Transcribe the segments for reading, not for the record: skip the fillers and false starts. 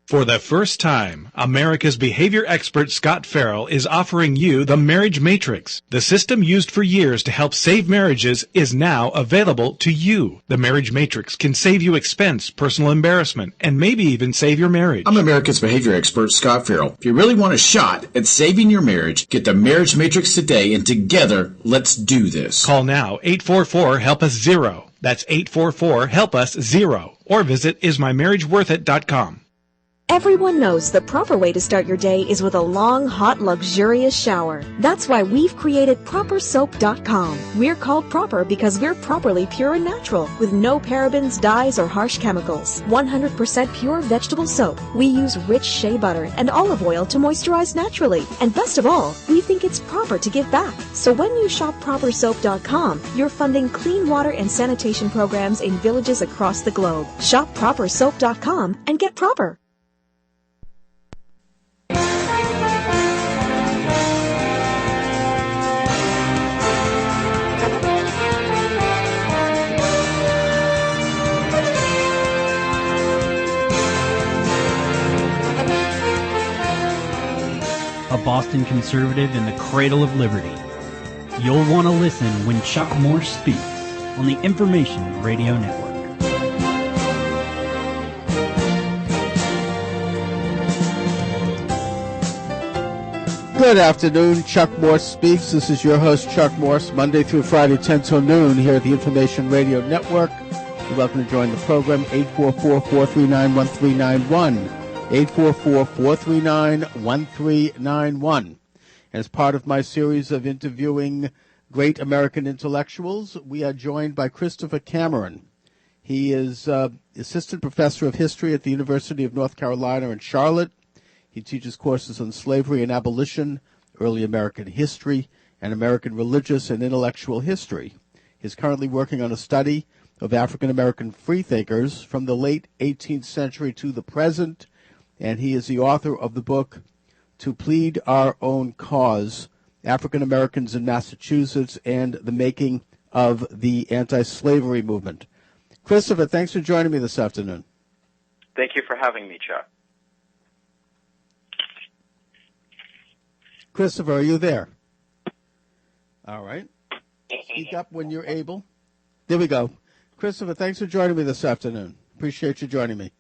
For the first time, America's behavior expert Scott Farrell is offering you the Marriage Matrix. The system used for years to help save marriages is now available to you. The Marriage Matrix can save you expense, personal embarrassment, and maybe even save your marriage. I'm America's behavior expert Scott Farrell. If you really want a shot at saving your marriage, get the Marriage Matrix today, and together, let's do this. Call now, 844-HELP-US-0. That's 844-HELP-US-0. Or visit ismymarriageworthit.com. Everyone knows the proper way to start your day is with a long, hot, luxurious shower. That's why we've created ProperSoap.com. We're called Proper because we're properly pure and natural, with no parabens, dyes, or harsh chemicals. 100% pure vegetable soap. We use rich shea butter and olive oil to moisturize naturally. And best of all, we think it's proper to give back. So when you shop ProperSoap.com, you're funding clean water and sanitation programs in villages across the globe. Shop ProperSoap.com and get proper. A Boston conservative in the cradle of liberty. You'll want to listen when Chuck Morse speaks on the Information Radio Network. Good afternoon. Chuck Morse speaks. This is your host, Chuck Morse, Monday through Friday, 10 till noon here at the Information Radio Network. You're welcome to join the program, 844-439-1391. 844-439-1391. As part of my series of interviewing great American intellectuals, we are joined by Christopher Cameron. He is assistant professor of history at the University of North Carolina in Charlotte. He teaches courses on slavery and abolition, early American history, and American religious and intellectual history. He's currently working on a study of African American freethinkers from the late 18th century to the present, and he is the author of the book, To Plead Our Own Cause, African Americans in Massachusetts and the Making of the Antislavery Movement. Christopher, thanks for joining me this afternoon. Thank you for having me, Chuck. Christopher, are you there? All right. Speak up when you're able. There we go. Christopher, thanks for joining me this afternoon. Appreciate you joining me.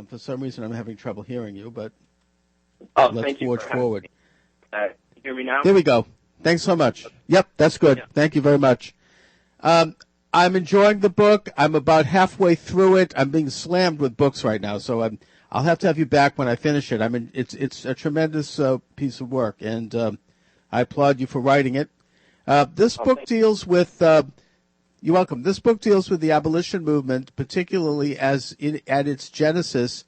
For some reason, I'm having trouble hearing you, but let's forge forward. You hear me now? There we go. Thanks so much. Yep, that's good. Yeah. Thank you very much. I'm enjoying the book. I'm about halfway through it. I'm being slammed with books right now, so I'll have to have you back when I finish it. It's a tremendous piece of work, and I applaud you for writing it. This book deals with. You're welcome. This book deals with the abolition movement, particularly at its genesis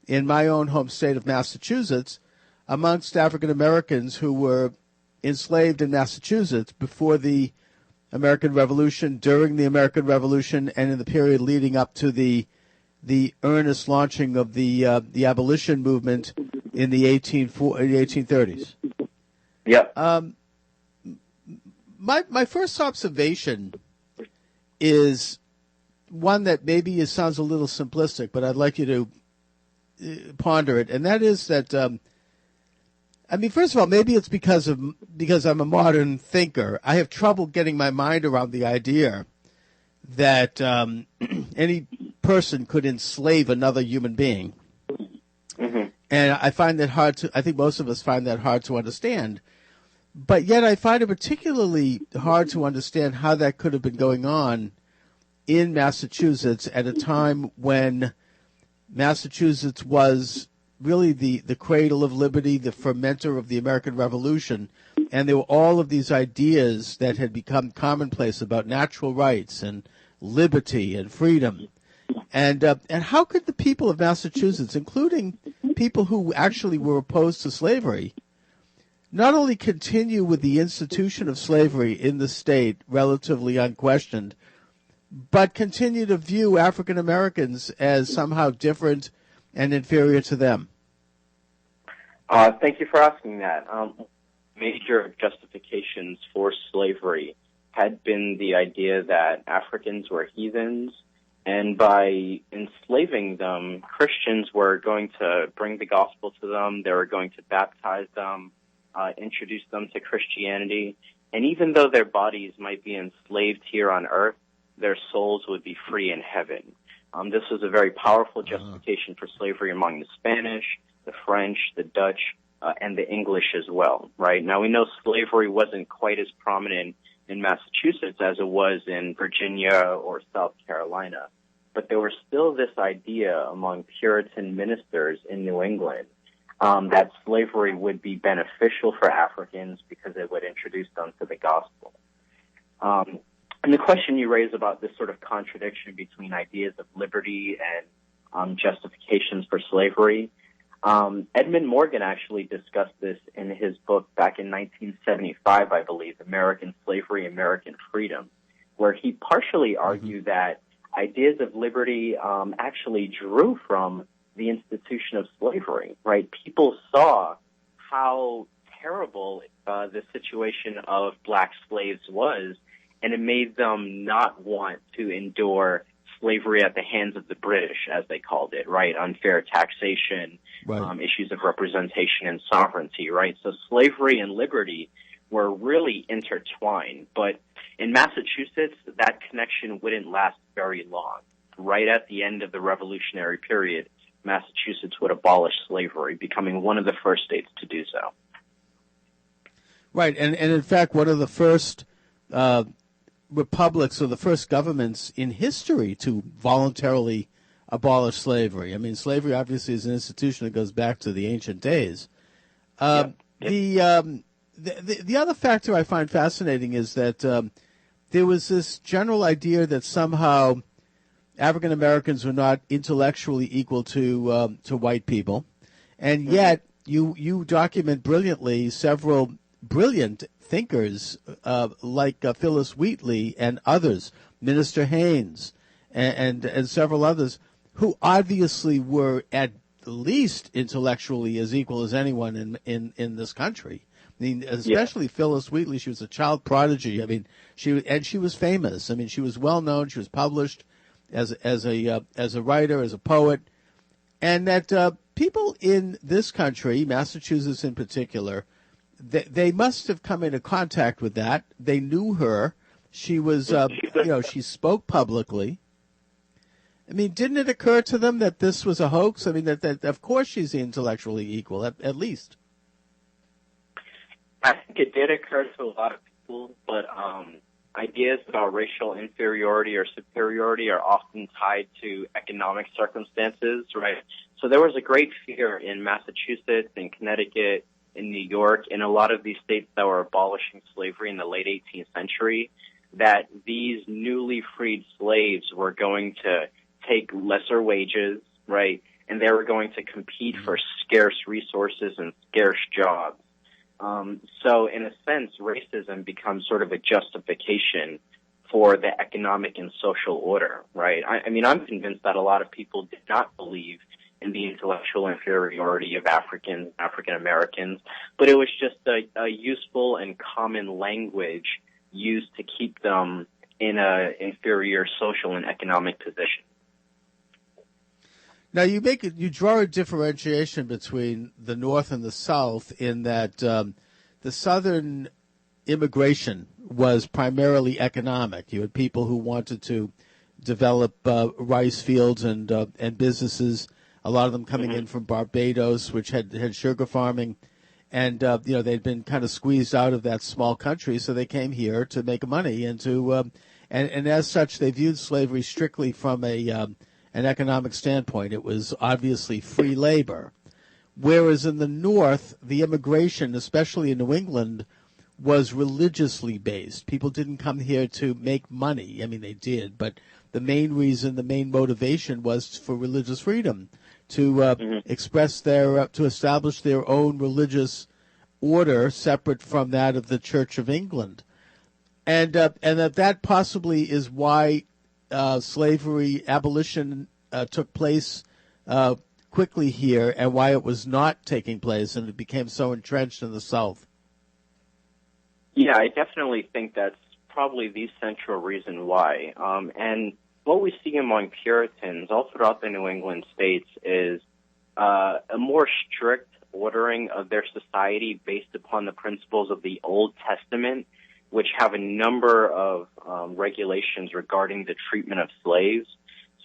in my own home state of Massachusetts, amongst African Americans who were enslaved in Massachusetts before the American Revolution, during the American Revolution, and in the period leading up to the earnest launching of the abolition movement in the 1830s. Yeah. My first observation is one that maybe sounds a little simplistic, but I'd like you to ponder it, and that is that, first of all, maybe it's because I'm a modern thinker. I have trouble getting my mind around the idea that any person could enslave another human being. Mm-hmm. And I find that I think most of us find that hard to understand. But yet I find it particularly hard to understand how that could have been going on in Massachusetts at a time when Massachusetts was really the cradle of liberty, the fermenter of the American Revolution, and there were all of these ideas that had become commonplace about natural rights and liberty and freedom. And how could the people of Massachusetts, including people who actually were opposed to slavery, not only continue with the institution of slavery in the state relatively unquestioned, but continue to view African Americans as somehow different and inferior to them? Thank you for asking that. Major justifications for slavery had been the idea that Africans were heathens And by enslaving them, Christians were going to bring the gospel to them. They were going to baptize them, introduce them to Christianity. And even though their bodies might be enslaved here on earth, their souls would be free in heaven. This was a very powerful justification for slavery among the Spanish, the French, the Dutch, and the English as well, right? Now, we know slavery wasn't quite as prominent in Massachusetts as it was in Virginia or South Carolina. But there was still this idea among Puritan ministers in New England that slavery would be beneficial for Africans because it would introduce them to the gospel. And the question you raise about this sort of contradiction between ideas of liberty and justifications for slavery, Edmund Morgan actually discussed this in his book back in 1975, I believe, American Slavery, American Freedom, where he partially argued that ideas of liberty actually drew from the institution of slavery, right? People saw how terrible the situation of black slaves was, and it made them not want to endure slavery at the hands of the British, as they called it, right? Unfair taxation, issues of representation and sovereignty, right? So slavery and liberty were really intertwined. But in Massachusetts, that connection wouldn't last very long. Right at the end of the Revolutionary period, Massachusetts would abolish slavery, becoming one of the first states to do so. Right, and in fact, one of the first republics or the first governments in history to voluntarily abolish slavery. I mean, slavery obviously is an institution that goes back to the ancient days. The other factor I find fascinating is that there was this general idea that somehow African Americans were not intellectually equal to white people, and yet you document brilliantly several brilliant thinkers like Phyllis Wheatley and others, Minister Haynes, and several others, who obviously were at least intellectually as equal as anyone in this country. I mean, especially Phyllis Wheatley. She was a child prodigy. I mean, she was famous. I mean, she was well known. She was published as a writer, as a poet, and that people in this country, Massachusetts in particular, they must have come into contact with that. They knew her. She was, she spoke publicly. I mean, didn't it occur to them that this was a hoax? I mean, that of course she's intellectually equal, at least. I think it did occur to a lot of people, but ideas about racial inferiority or superiority are often tied to economic circumstances, right? So there was a great fear in Massachusetts, in Connecticut, in New York, in a lot of these states that were abolishing slavery in the late 18th century, that these newly freed slaves were going to take lesser wages, right? And they were going to compete for scarce resources and scarce jobs. So in a sense, racism becomes sort of a justification for the economic and social order, right? I mean, I'm convinced that a lot of people did not believe in the intellectual inferiority of African Americans, but it was just a useful and common language used to keep them in a inferior social and economic position. Now, you draw a differentiation between the North and the South in that the Southern immigration was primarily economic. You had people who wanted to develop rice fields and businesses. A lot of them coming in from Barbados, which had sugar farming, and they'd been kind of squeezed out of that small country, so they came here to make money and to and as such, they viewed slavery strictly from an economic standpoint. It was obviously free labor. Whereas in the North, the immigration, especially in New England, was religiously based. People didn't come here to make money. I mean, they did, but the main motivation was for religious freedom, to express to establish their own religious order separate from that of the Church of England. And that possibly is why slavery abolition took place quickly here, and why it was not taking place and it became so entrenched in the South. Yeah, I definitely think that's probably the central reason why. And what we see among Puritans all throughout the New England states is a more strict ordering of their society based upon the principles of the Old Testament, which have a number of regulations regarding the treatment of slaves.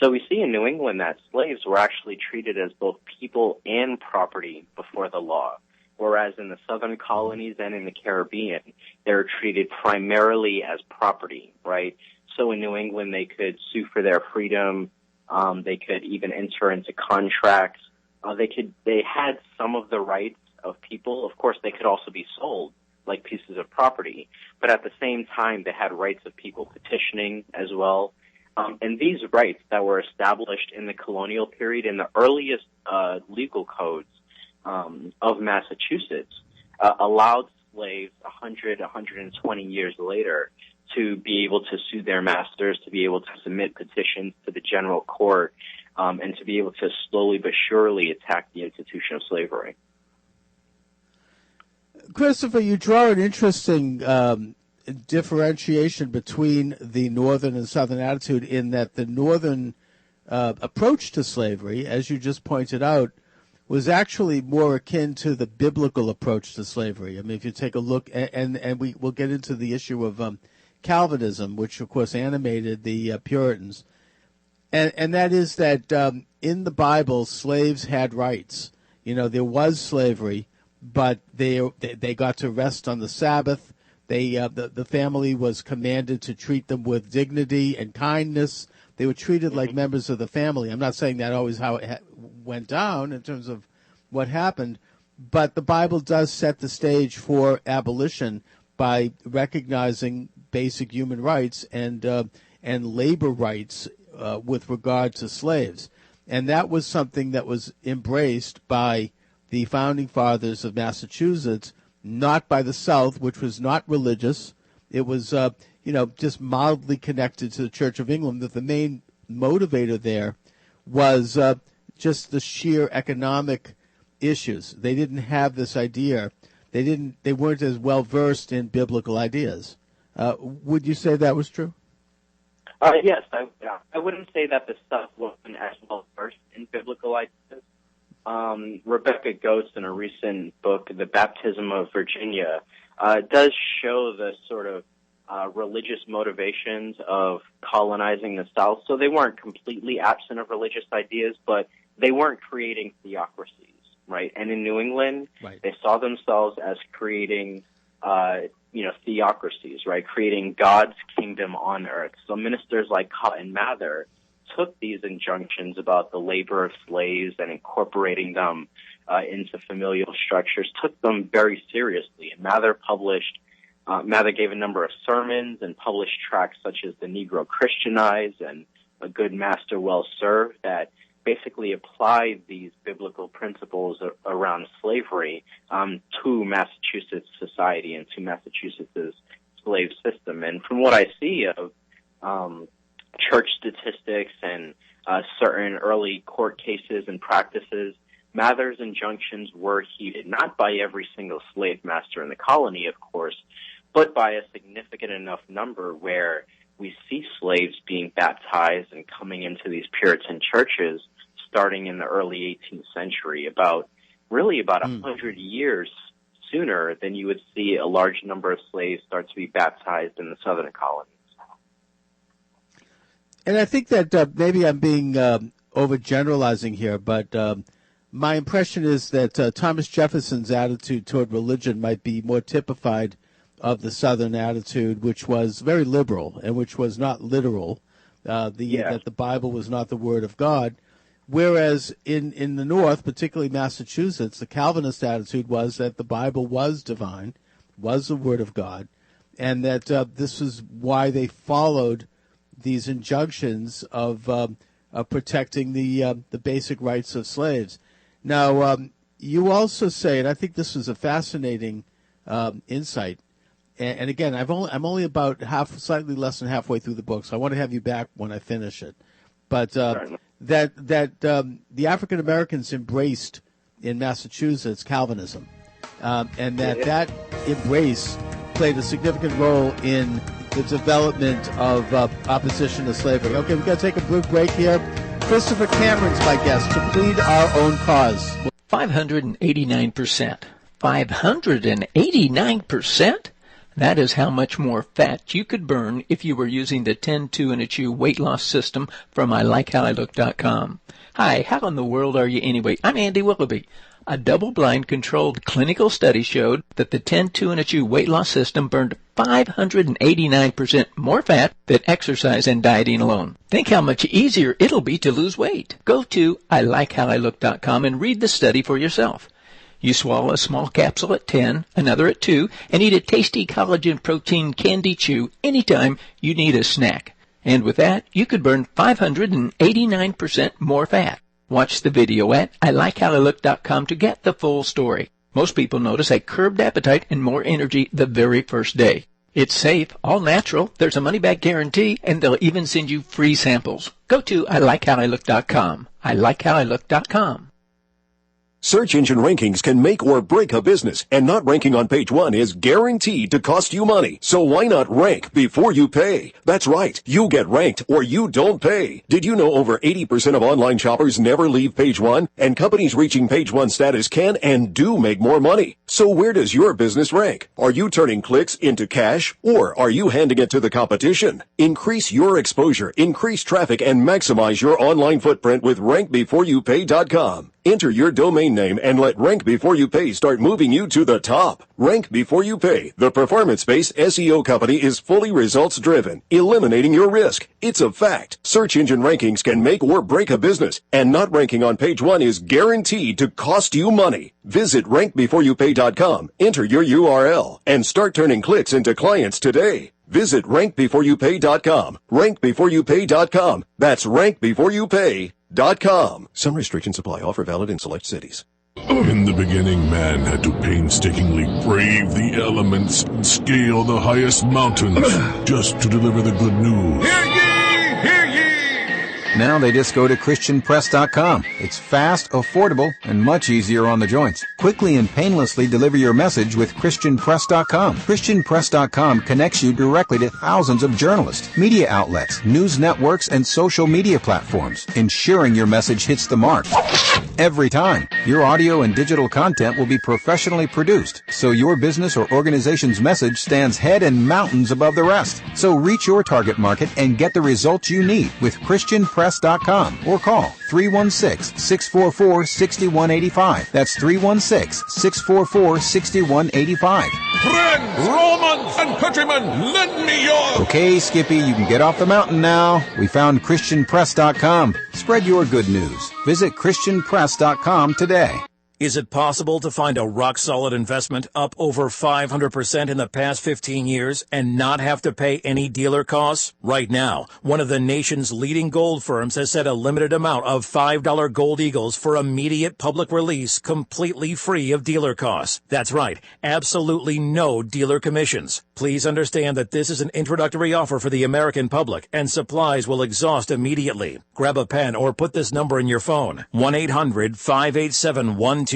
So we see in New England that slaves were actually treated as both people and property before the law, whereas in the southern colonies and in the Caribbean, they were treated primarily as property, right? So in New England, they could sue for their freedom. They could even enter into contracts. They had some of the rights of people. Of course, they could also be sold like pieces of property. But at the same time, they had rights of people petitioning as well. And these rights that were established in the colonial period in the earliest legal codes of Massachusetts allowed slaves 120 years later to be able to sue their masters, to be able to submit petitions to the general court, and to be able to slowly but surely attack the institution of slavery. Christopher, you draw an interesting differentiation between the northern and southern attitude in that the northern approach to slavery, as you just pointed out, was actually more akin to the biblical approach to slavery. I mean, if you take a look, and we'll get into the issue of Calvinism, which, of course, animated the Puritans, and that is that in the Bible, slaves had rights. You know, there was slavery, but they got to rest on the Sabbath. The family was commanded to treat them with dignity and kindness. They were treated like members of the family. I'm not saying that always how it went down in terms of what happened, but the Bible does set the stage for abolition by recognizing basic human rights and labor rights with regard to slaves. And that was something that was embraced by the founding fathers of Massachusetts, not by the South, which was not religious. It was, just mildly connected to the Church of England. That the main motivator there was just the sheer economic issues. They didn't have this idea. They weren't as well versed in biblical ideas. Would you say that was true? Yes, I wouldn't say that the South wasn't as well versed in biblical ideas. Rebecca Goetz, in a recent book, The Baptism of Virginia, does show the sort of religious motivations of colonizing the South. So they weren't completely absent of religious ideas, but they weren't creating theocracies, right? And in New England, right, they saw themselves as creating, theocracies, right? Creating God's kingdom on earth. So ministers like Cotton Mather took these injunctions about the labor of slaves and incorporating them into familial structures, took them very seriously. And Mather gave a number of sermons and published tracts such as The Negro Christianized and A Good Master Well Served that basically applied these biblical principles around slavery to Massachusetts society and to Massachusetts' slave system. And from what I see of church statistics and certain early court cases and practices, Mather's injunctions were heeded, not by every single slave master in the colony, of course, but by a significant enough number where we see slaves being baptized and coming into these Puritan churches starting in the early 18th century, about 100 years sooner than you would see a large number of slaves start to be baptized in the southern colonies. And I think that maybe I'm being overgeneralizing here, but my impression is that Thomas Jefferson's attitude toward religion might be more typified of the Southern attitude, which was very liberal and which was not literal, that the Bible was not the Word of God. Whereas in the North, particularly Massachusetts, the Calvinist attitude was that the Bible was divine, was the Word of God, and that this is why they followed these injunctions of protecting the basic rights of slaves. Now, you also say, and I think this is a fascinating insight, and again, I'm only about slightly less than halfway through the book, so I want to have you back when I finish it. But that the African Americans embraced in Massachusetts Calvinism, and that embrace played a significant role in the development of opposition to slavery. Okay, we've got to take a brief break here. Christopher Cameron's my guest to plead our own cause. 589%. 589%? That is how much more fat you could burn if you were using the 10-2 and a chew weight loss system from ILikeHowILook.com. Hi, how in the world are you anyway? I'm Andy Willoughby. A double-blind controlled clinical study showed that the 10-2 and a chew weight loss system burned 589% more fat than exercise and dieting alone. Think how much easier it'll be to lose weight. Go to ILikeHowILook.com and read the study for yourself. You swallow a small capsule at 10, another at 2, and eat a tasty collagen protein candy chew anytime you need a snack. And with that, you could burn 589% more fat. Watch the video at ILikeHowILook.com to get the full story. Most people notice a curbed appetite and more energy the very first day. It's safe, all natural, there's a money-back guarantee, and they'll even send you free samples. Go to ILikeHowILook.com. ILikeHowILook.com. Search engine rankings can make or break a business, and not ranking on page 1 is guaranteed to cost you money. So why not rank before you pay? That's right. You get ranked or you don't pay. Did you know over 80% of online shoppers never leave page 1? And companies reaching page 1 status can and do make more money. So where does your business rank? Are you turning clicks into cash, or are you handing it to the competition? Increase your exposure, increase traffic, and maximize your online footprint with RankBeforeYouPay.com. Enter your domain name and let Rank Before You Pay start moving you to the top. Rank Before You Pay, the performance-based SEO company, is fully results-driven, eliminating your risk. It's a fact. Search engine rankings can make or break a business, and not ranking on page 1 is guaranteed to cost you money. Visit RankBeforeYouPay.com, enter your URL, and start turning clicks into clients today. Visit RankBeforeYouPay.com, RankBeforeYouPay.com. That's RankBeforeYouPay.com. Some restrictions apply. Offer valid in select cities. In the beginning, man had to painstakingly brave the elements and scale the highest mountains just to deliver the good news. Hear ye! Hear ye! Now they just go to ChristianPress.com. It's fast, affordable, and much easier on the joints. Quickly and painlessly deliver your message with ChristianPress.com. ChristianPress.com connects you directly to thousands of journalists, media outlets, news networks, and social media platforms, ensuring your message hits the mark. Every time, your audio and digital content will be professionally produced, so your business or organization's message stands head and mountains above the rest. So reach your target market and get the results you need with ChristianPress.com or call 316-644-6185. That's 316-644-6185. Friends, Romans, and countrymen, lend me your... Okay, Skippy, you can get off the mountain now. We found ChristianPress.com. Spread your good news. Visit ChristianPress.com today. Is it possible to find a rock-solid investment up over 500% in the past 15 years and not have to pay any dealer costs? Right now, one of the nation's leading gold firms has set a limited amount of $5 gold eagles for immediate public release, completely free of dealer costs. That's right, absolutely no dealer commissions. Please understand that this is an introductory offer for the American public, and supplies will exhaust immediately. Grab a pen or put this number in your phone, 1-800-587-1272.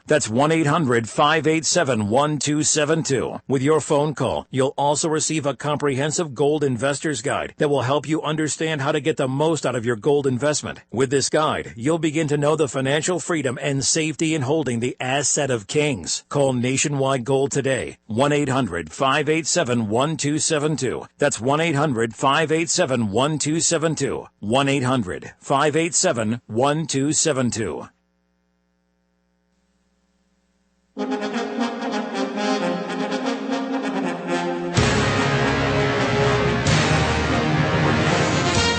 That's 1-800-587-1272. With your phone call, you'll also receive a comprehensive gold investor's guide that will help you understand how to get the most out of your gold investment. With this guide, you'll begin to know the financial freedom and safety in holding the asset of kings. Call Nationwide Gold today, 1-800-587-1272. That's 1-800-587-1272. 1-800-587-1272.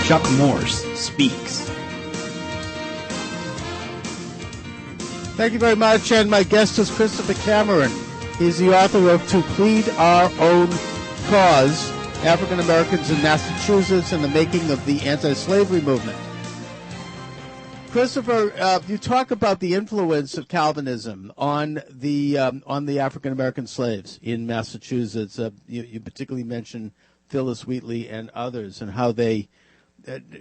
Chuck Morse speaks. Thank you very much, and my guest is Christopher Cameron. He's the author of To Plead Our Own Cause, African Americans in Massachusetts and the Making of the Antislavery Movement. Christopher, you talk about the influence of Calvinism on the African American slaves in Massachusetts. You particularly mention Phyllis Wheatley and others, and how they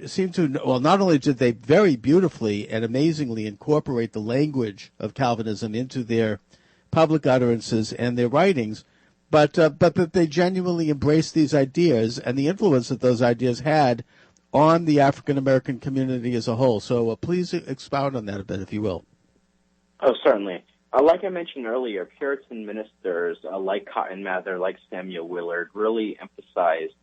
seem to, well, not only did they very beautifully and amazingly incorporate the language of Calvinism into their public utterances and their writings, but that they genuinely embraced these ideas and the influence that those ideas had on the African American community as a whole. So please expound on that a bit, if you will. Oh, certainly. Like I mentioned earlier, Puritan ministers like Cotton Mather, like Samuel Willard, really emphasized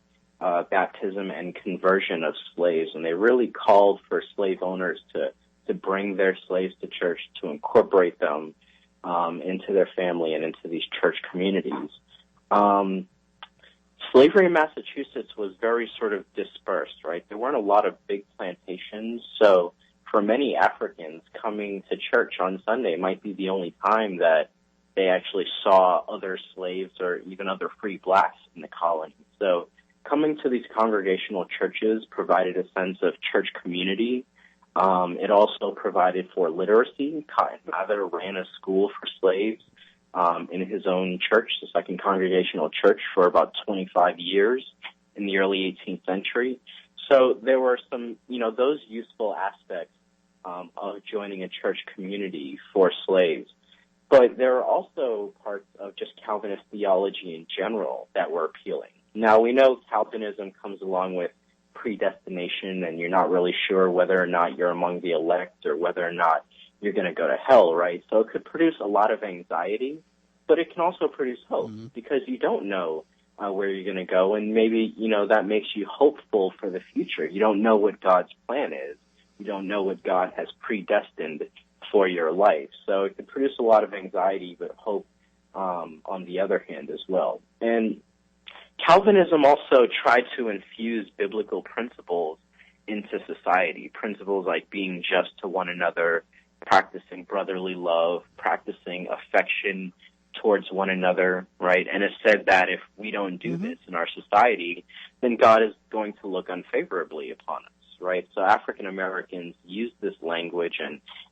baptism and conversion of slaves, and they really called for slave owners to bring their slaves to church, to incorporate them into their family and into these church communities. Slavery in Massachusetts was very sort of dispersed, right? There weren't a lot of big plantations, so for many Africans, coming to church on Sunday might be the only time that they actually saw other slaves or even other free blacks in the colony. So coming to these congregational churches provided a sense of church community. It also provided for literacy. Cotton Mather ran a school for slaves in his own church, the Second Congregational Church, for about 25 years in the early 18th century. So there were some, those useful aspects of joining a church community for slaves. But there are also parts of just Calvinist theology in general that were appealing. Now, we know Calvinism comes along with predestination, and you're not really sure whether or not you're among the elect or whether or not you're going to go to hell, right? So it could produce a lot of anxiety, but it can also produce hope because you don't know where you're going to go, and maybe, that makes you hopeful for the future. You don't know what God's plan is. You don't know what God has predestined for your life. So it can produce a lot of anxiety, but hope on the other hand as well. And Calvinism also tried to infuse biblical principles into society, principles like being just to one another, practicing brotherly love, practicing affection towards one another, right? And it said that if we don't do this in our society, then God is going to look unfavorably upon us, right? So African Americans used this language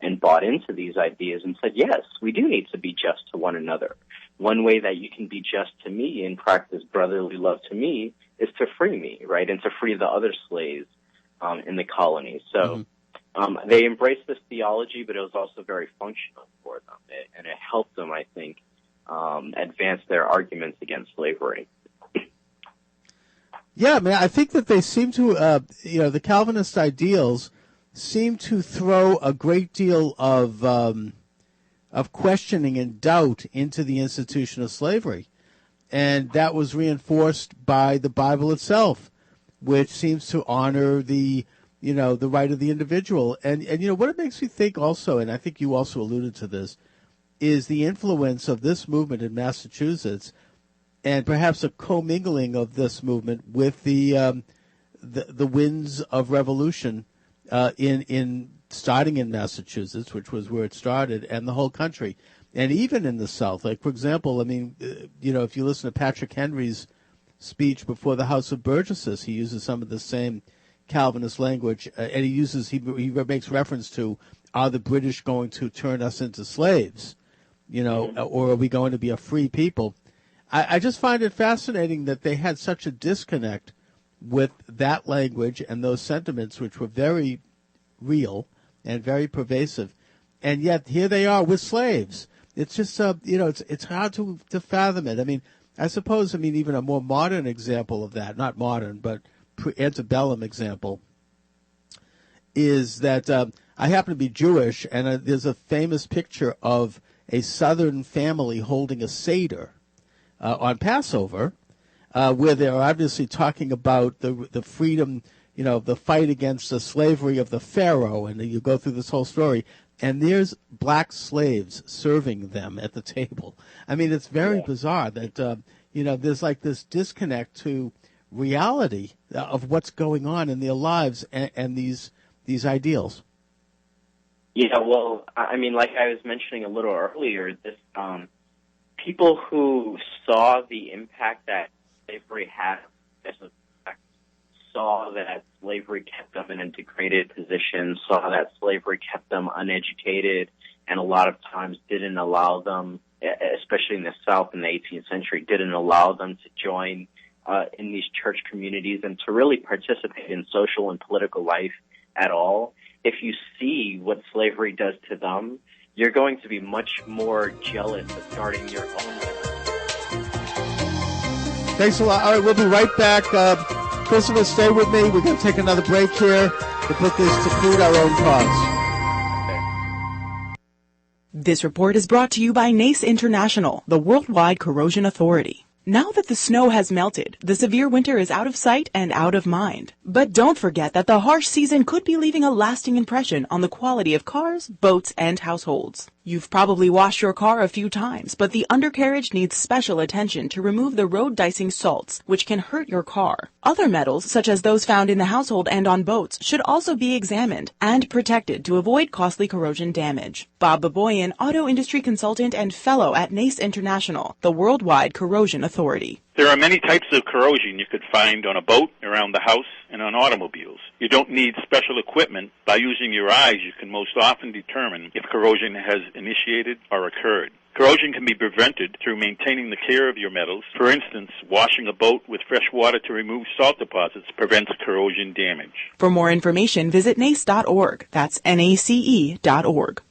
and bought into these ideas and said, yes, we do need to be just to one another. One way that you can be just to me and practice brotherly love to me is to free me, right, and to free the other slaves in the colony. So they embraced this theology, but it was also very functional for them, and it helped them, I think, advance their arguments against slavery. Yeah, I mean, I think that they seem to, the Calvinist ideals seem to throw a great deal of questioning and doubt into the institution of slavery. And that was reinforced by the Bible itself, which seems to honor the right of the individual. And what it makes me think also, and I think you also alluded to this, is the influence of this movement in Massachusetts and perhaps a commingling of this movement with the winds of revolution in starting in Massachusetts, which was where it started, and the whole country. And even in the South, like, for example, I mean, if you listen to Patrick Henry's speech before the House of Burgesses, he uses some of the same Calvinist language, and he makes reference to, are the British going to turn us into slaves, or are we going to be a free people? I just find it fascinating that they had such a disconnect with that language and those sentiments, which were very real and very pervasive, and yet here they are with slaves. It's just, it's hard to fathom it. I mean, I suppose, even a more modern example of that, not modern, but antebellum example, is that I happen to be Jewish, and there's a famous picture of a Southern family holding a Seder on Passover, where they're obviously talking about the freedom, the fight against the slavery of the Pharaoh, and you go through this whole story, and there's black slaves serving them at the table. I mean, it's very bizarre that, there's like this disconnect to reality of what's going on in their lives and these ideals. Yeah, well, like I was mentioning a little earlier, this people who saw the impact that slavery had as a fact, saw that slavery kept them in a degraded position, saw that slavery kept them uneducated, and a lot of times didn't allow them, especially in the South in the 18th century, didn't allow them to join in these church communities and to really participate in social and political life at all. If you see what slavery does to them, you're going to be much more jealous of starting your own life. Thanks a lot. All right, we'll be right back. Christopher, stay with me. We're going to take another break here. The book is To Plead Our Own Cause. This report is brought to you by NACE International, the Worldwide Corrosion Authority. Now that the snow has melted, the severe winter is out of sight and out of mind. But don't forget that the harsh season could be leaving a lasting impression on the quality of cars, boats, and households. You've probably washed your car a few times, but the undercarriage needs special attention to remove the road dicing salts, which can hurt your car. Other metals, such as those found in the household and on boats, should also be examined and protected to avoid costly corrosion damage. Bob Baboyan, auto industry consultant and fellow at NACE International, the Worldwide Corrosion Authority. There are many types of corrosion you could find on a boat, around the house, and on automobiles. You don't need special equipment. By using your eyes, you can most often determine if corrosion has initiated or occurred. Corrosion can be prevented through maintaining the care of your metals. For instance, washing a boat with fresh water to remove salt deposits prevents corrosion damage. For more information, visit nace.org. That's NACE.org.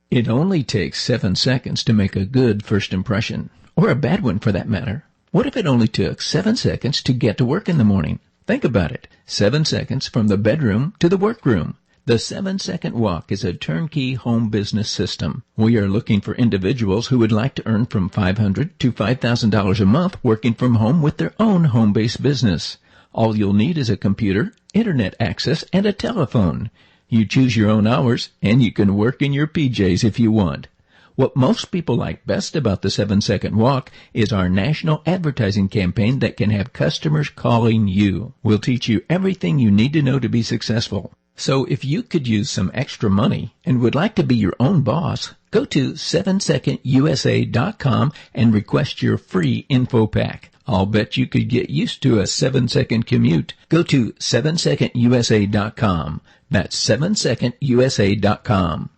It only takes 7 seconds to make a good first impression. Or a bad one, for that matter. What if it only took 7 seconds to get to work in the morning? Think about it. 7 seconds from the bedroom to the workroom. The 7-second walk is a turnkey home business system. We are looking for individuals who would like to earn from $500 to $5,000 a month working from home with their own home-based business. All you'll need is a computer, internet access, and a telephone. You choose your own hours, and you can work in your PJs if you want. What most people like best about the 7-second walk is our national advertising campaign that can have customers calling you. We'll teach you everything you need to know to be successful. So if you could use some extra money and would like to be your own boss, go to 7secondusa.com and request your free info pack. I'll bet you could get used to a 7-second commute. Go to 7secondusa.com. That's 7secondusa.com.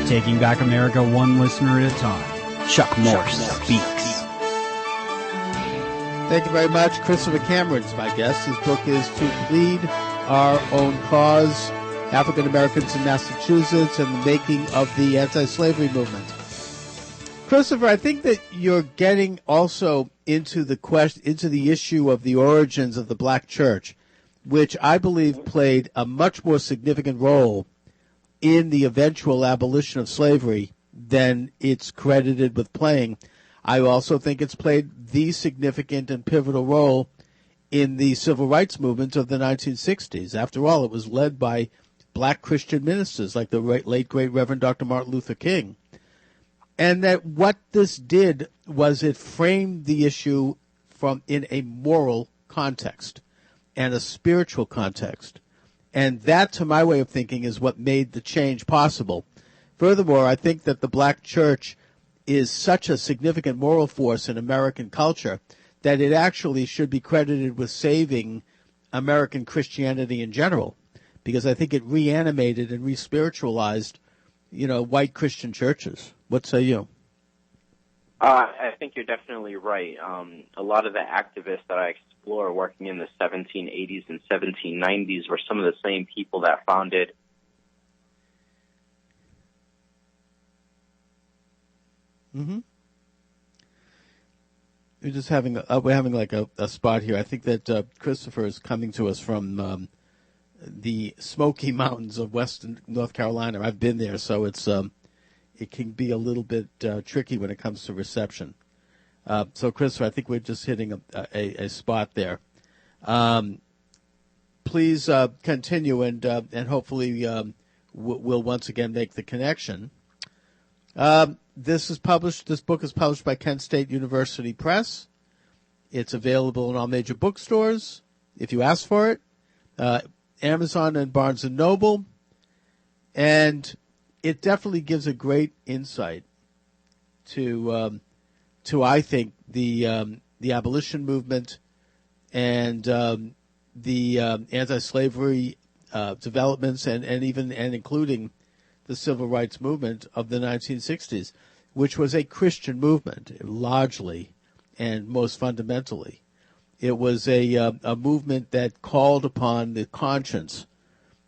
Taking back America one listener at a time. Chuck Morse speaks. Thank you very much. Christopher Cameron's my guest. His book is To Plead Our Own Cause, African Americans in Massachusetts and the Making of the Antislavery Movement. Christopher, I think that you're getting also into the issue of the origins of the black church, which I believe played a much more significant role in the eventual abolition of slavery than it's credited with playing. I also think it's played the significant and pivotal role in the civil rights movement of the 1960s. After all, it was led by black Christian ministers like the late, great Reverend Dr. Martin Luther King. And that what this did was it framed the issue in a moral context and a spiritual context. And that, to my way of thinking, is what made the change possible. Furthermore, I think that the black church is such a significant moral force in American culture that it actually should be credited with saving American Christianity in general, because I think it reanimated and re-spiritualized, white Christian churches. What say you? I think you're definitely right. A lot of the activists that I explore working in the 1780s and 1790s were some of the same people that founded. Mm-hmm. We're having like a spot here. I think that Christopher is coming to us from the Smoky Mountains of western North Carolina. I've been there, so it can be a little bit tricky when it comes to reception. So, Christopher, I think we're just hitting a spot there. Please continue, and hopefully we'll once again make the connection. This book is published by Kent State University Press. It's available in all major bookstores if you ask for it. Amazon and Barnes & Noble. And it definitely gives a great insight to I think, the abolition movement and the anti-slavery developments and including the civil rights movement of the 1960s, which was a Christian movement largely and most fundamentally. It was a movement that called upon the conscience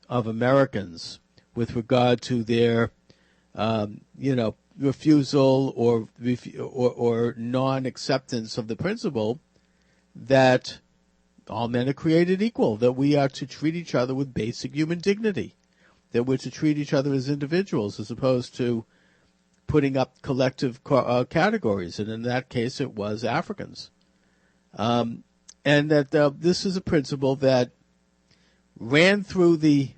of Americans with regard to their, refusal or non-acceptance of the principle that all men are created equal, that we are to treat each other with basic human dignity, that we're to treat each other as individuals as opposed to putting up collective categories, and in that case it was Africans. And that this is a principle that ran through the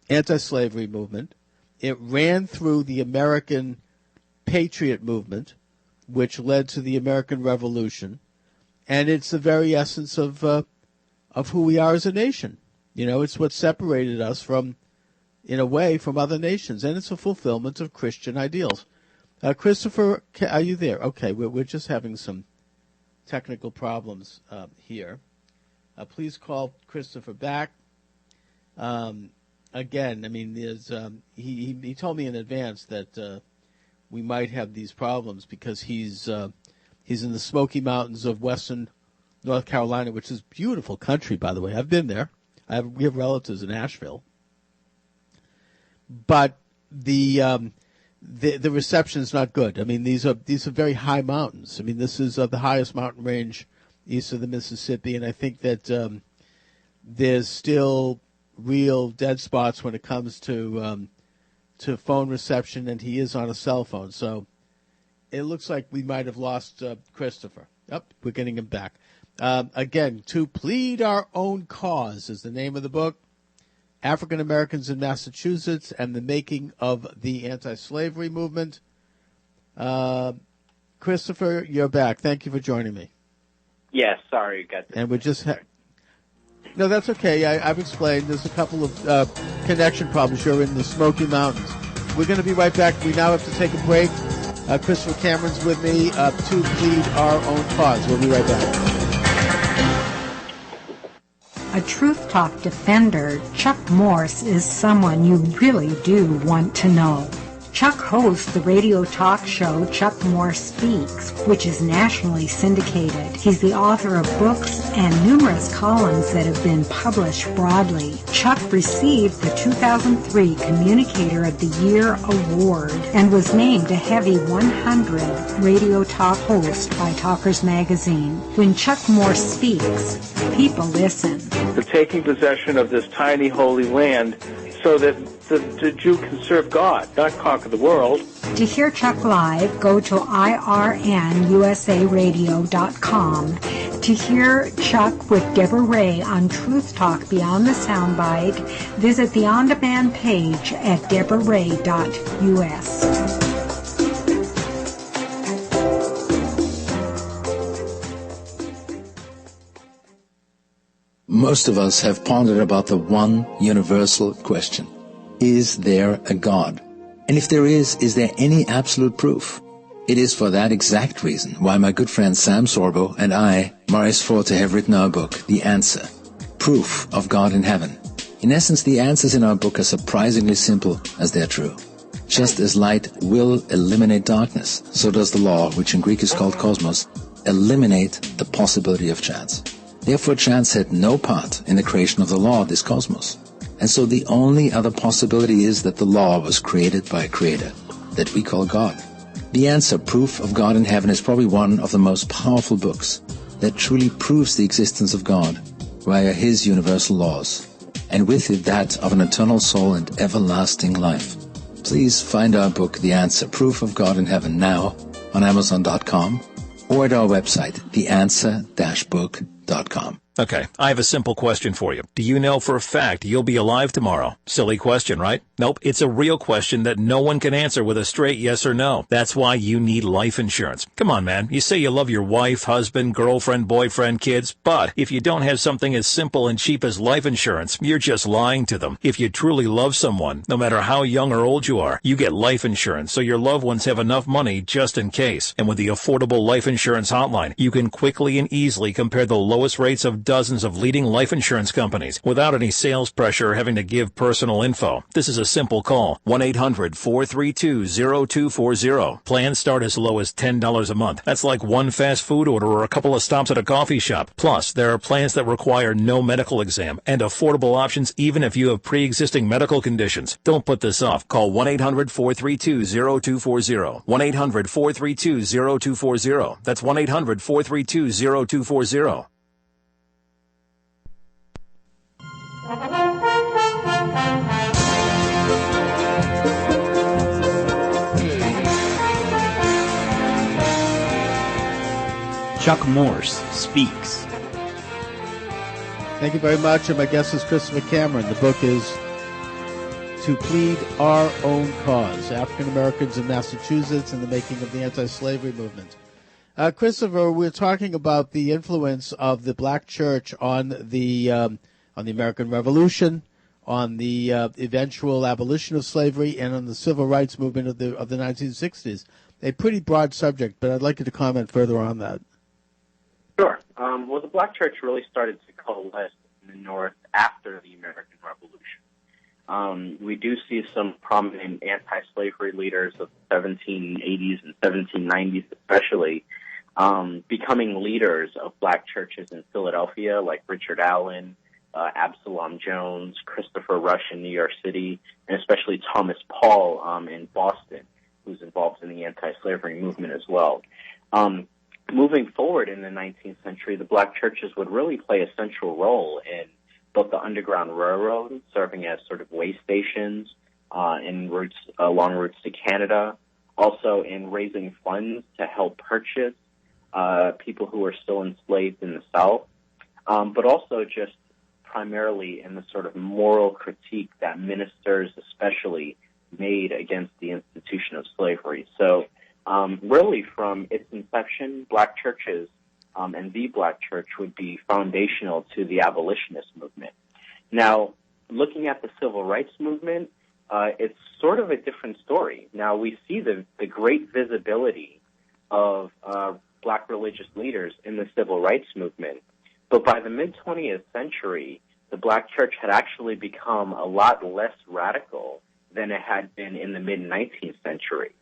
anti-slavery movement. It ran through the American Patriot movement, which led to the American Revolution, and it's the very essence of who we are as a nation. It's what separated us from, in a way, from other nations, and it's a fulfillment of Christian ideals. Christopher, are you there? Okay, we're just having some technical problems here. Please call Christopher back. Again, I mean, there's he told me in advance that we might have these problems because he's in the Smoky Mountains of western North Carolina, which is beautiful country, by the way. I've been there. We have relatives in Asheville, but the reception is not good. I mean, these are very high mountains. I mean, this is the highest mountain range east of the Mississippi, and I think that there's still real dead spots when it comes to phone reception, and he is on a cell phone. So it looks like we might have lost Christopher. Yep, we're getting him back. Again, To Plead Our Own Cause is the name of the book. African Americans in Massachusetts and the Making of the Antislavery Movement. Christopher, you're back. Thank you for joining me. Yes, sorry. Got and we just no, that's okay. I've explained. There's a couple of connection problems. You're in the Smoky Mountains. We're going to be right back. We now have to take a break. Christopher Cameron's with me to plead our own cause. We'll be right back. A Truth Talk defender, Chuck Morse, is someone you really do want to know. Chuck hosts the radio talk show Chuck Morse Speaks, which is nationally syndicated. He's the author of books and numerous columns that have been published broadly. Chuck received the 2003 Communicator of the Year Award and was named a Heavy 100 radio talk host by Talkers Magazine. When Chuck Morse speaks, people listen. The taking possession of this tiny holy land so that the Jew can serve God, not conquer the world. To hear Chuck live, go to irnusaradio.com. To hear Chuck with Deborah Ray on Truth Talk Beyond the Soundbite, visit the on-demand page at deborahray.us. Most of us have pondered about the one universal question. Is there a God? And if there is there any absolute proof? It is for that exact reason why my good friend Sam Sorbo and I, Maurice Forte, have written our book, The Answer, Proof of God in Heaven. In essence, the answers in our book are surprisingly simple as they're true. Just as light will eliminate darkness, so does the law, which in Greek is called cosmos, eliminate the possibility of chance. Therefore, chance had no part in the creation of the law of this cosmos. And so the only other possibility is that the law was created by a creator that we call God. The Answer, Proof of God in Heaven, is probably one of the most powerful books that truly proves the existence of God via his universal laws, and with it that of an eternal soul and everlasting life. Please find our book, The Answer, Proof of God in Heaven, now on Amazon.com or at our website, theanswer-book.com. Okay, I have a simple question for you. Do you know for a fact you'll be alive tomorrow? Silly question, right? Nope, it's a real question that no one can answer with a straight yes or no. That's why you need life insurance. Come on, man. You say you love your wife, husband, girlfriend, boyfriend, kids, but if you don't have something as simple and cheap as life insurance, you're just lying to them. If you truly love someone, no matter how young or old you are, you get life insurance so your loved ones have enough money just in case. And with the Affordable Life Insurance Hotline, you can quickly and easily compare the lowest rates of dozens of leading life insurance companies without any sales pressure or having to give personal info. This is a simple call. 1-800-432-0240. Plans start as low as $10 a month. That's like one fast food order or a couple of stops at a coffee shop. Plus, there are plans that require no medical exam and affordable options even if you have pre-existing medical conditions. Don't put this off. Call 1-800-432-0240. 1-800-432-0240. That's 1-800-432-0240. Chuck Morse speaks. Thank you very much. And my guest is Christopher Cameron. The book is To Plead Our Own Cause, African Americans in Massachusetts and the Making of the Antislavery Movement. Christopher, we're talking about the influence of the black church on the American Revolution, on the eventual abolition of slavery, and on the civil rights movement of the 1960s. A pretty broad subject, but I'd like you to comment further on that. Sure. Well, the black church really started to coalesce in the North after the American Revolution. We do see some prominent anti-slavery leaders of the 1780s and 1790s especially becoming leaders of black churches in Philadelphia, like Richard Allen, Absalom Jones, Christopher Rush in New York City, and especially Thomas Paul in Boston, who's involved in the anti-slavery movement as well. Moving forward in the 19th century, the black churches would really play a central role in both the Underground Railroad, serving as sort of way stations in routes along routes to Canada, also in raising funds to help purchase people who are still enslaved in the South, but also just primarily in the sort of moral critique that ministers especially made against the institution of slavery. So really from its inception, black churches and the black church would be foundational to the abolitionist movement. Now, looking at the civil rights movement, it's sort of a different story. Now, we see the great visibility of black religious leaders in the civil rights movement, but by the mid-20th century, the black church had actually become a lot less radical than it had been in the mid-19th century.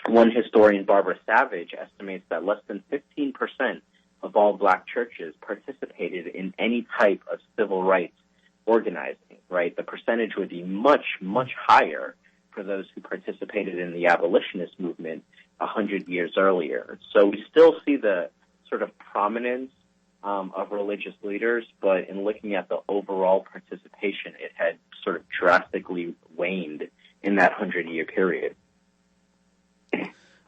One historian, Barbara Savage, estimates that less than 15% of all black churches participated in any type of civil rights organizing, right? The percentage would be much, much higher for those who participated in the abolitionist movement 100 years earlier. So we still see the sort of prominence of religious leaders, but in looking at the overall participation, it had sort of drastically waned in that 100-year period.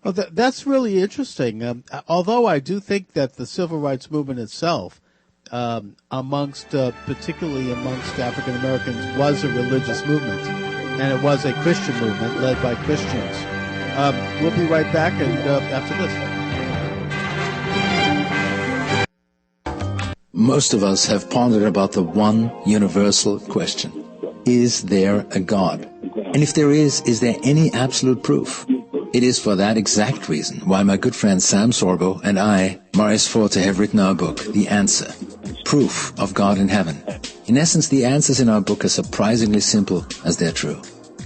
Well, that's really interesting. Although I do think that the civil rights movement itself, particularly amongst African Americans, was a religious movement, and it was a Christian movement led by Christians. We'll be right back after this. Most of us have pondered about the one universal question: is there a God? And if there is there any absolute proof? It is for that exact reason why my good friend Sam Sorbo and I, Maurice Forte, have written our book, The Answer, Proof of God in Heaven. In essence, the answers in our book are surprisingly simple as they're true.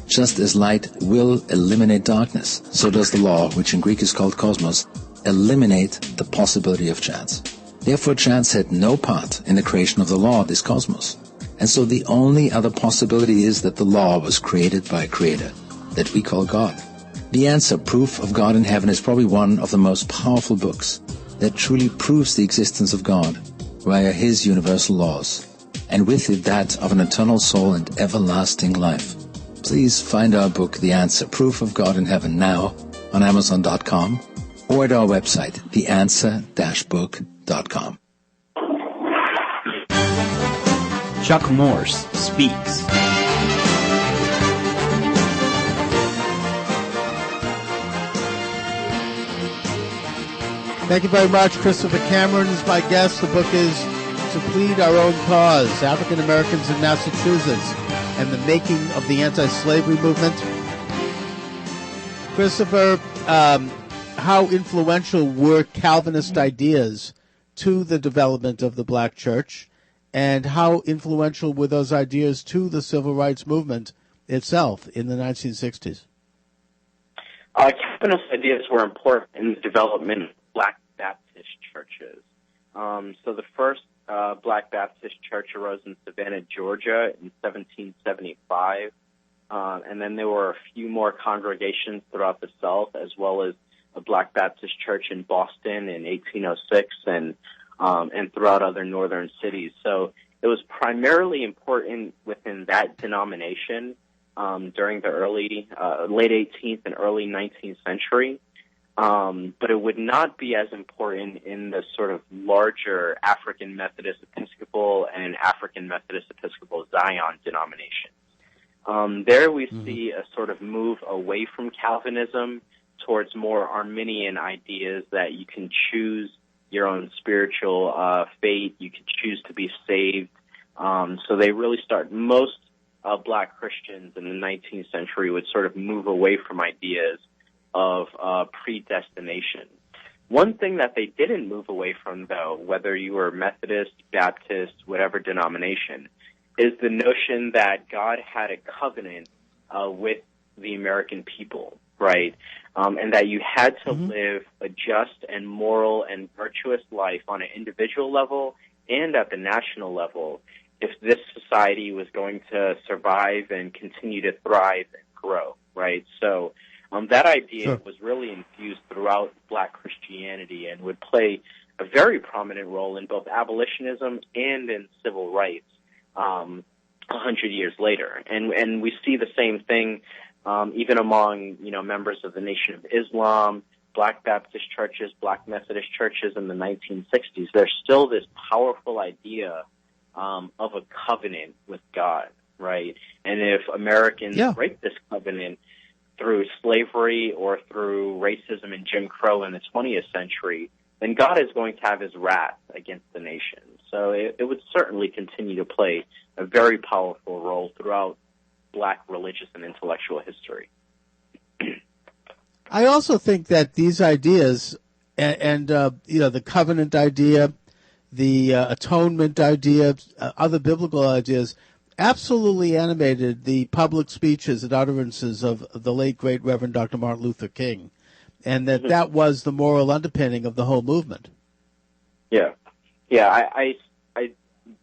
Just as light will eliminate darkness, so does the law, which in Greek is called cosmos, eliminate the possibility of chance. Therefore, chance had no part in the creation of the law of this cosmos. And so the only other possibility is that the law was created by a creator that we call God. The Answer, Proof of God in Heaven, is probably one of the most powerful books that truly proves the existence of God via His universal laws, and with it that of an eternal soul and everlasting life. Please find our book, The Answer, Proof of God in Heaven, now on Amazon.com or at our website, theanswer-book.com. Chuck Morse speaks. Thank you very much. Christopher Cameron is my guest. The book is To Plead Our Own Cause, African Americans in Massachusetts and the Making of the Antislavery Movement. Christopher, how influential were Calvinist ideas to the development of the black church, and how influential were those ideas to the civil rights movement itself in the 1960s? Calvinist ideas were important in the development of black Baptist churches. So the first black Baptist church arose in Savannah, Georgia in 1775. And then there were a few more congregations throughout the South, as well as a black Baptist church in Boston in 1806 and throughout other northern cities. So it was primarily important within that denomination during the late 18th and early 19th century. But it would not be as important in the sort of larger African Methodist Episcopal and African Methodist Episcopal Zion denominations. There we see a sort of move away from Calvinism towards more Arminian ideas that you can choose your own spiritual fate, you can choose to be saved. So they really most black Christians in the 19th century would sort of move away from ideas of predestination. One thing that they didn't move away from, though, whether you were Methodist, Baptist, whatever denomination, is the notion that God had a covenant with the American people, right? And that you had to live a just and moral and virtuous life on an individual level and at the national level if this society was going to survive and continue to thrive and grow, right? So that idea was really infused throughout black Christianity and would play a very prominent role in both abolitionism and in civil rights 100 years later. And we see the same thing even among, members of the Nation of Islam, black Baptist churches, black Methodist churches in the 1960s. There's still this powerful idea of a covenant with God, right? And if Americans break this covenant through slavery or through racism and Jim Crow in the 20th century, then God is going to have his wrath against the nation. So it would certainly continue to play a very powerful role throughout black religious and intellectual history. I also think that these ideas and the covenant idea, the atonement idea, other biblical ideas, absolutely animated the public speeches and utterances of the late, great Reverend Dr. Martin Luther King, and that was the moral underpinning of the whole movement. Yeah. I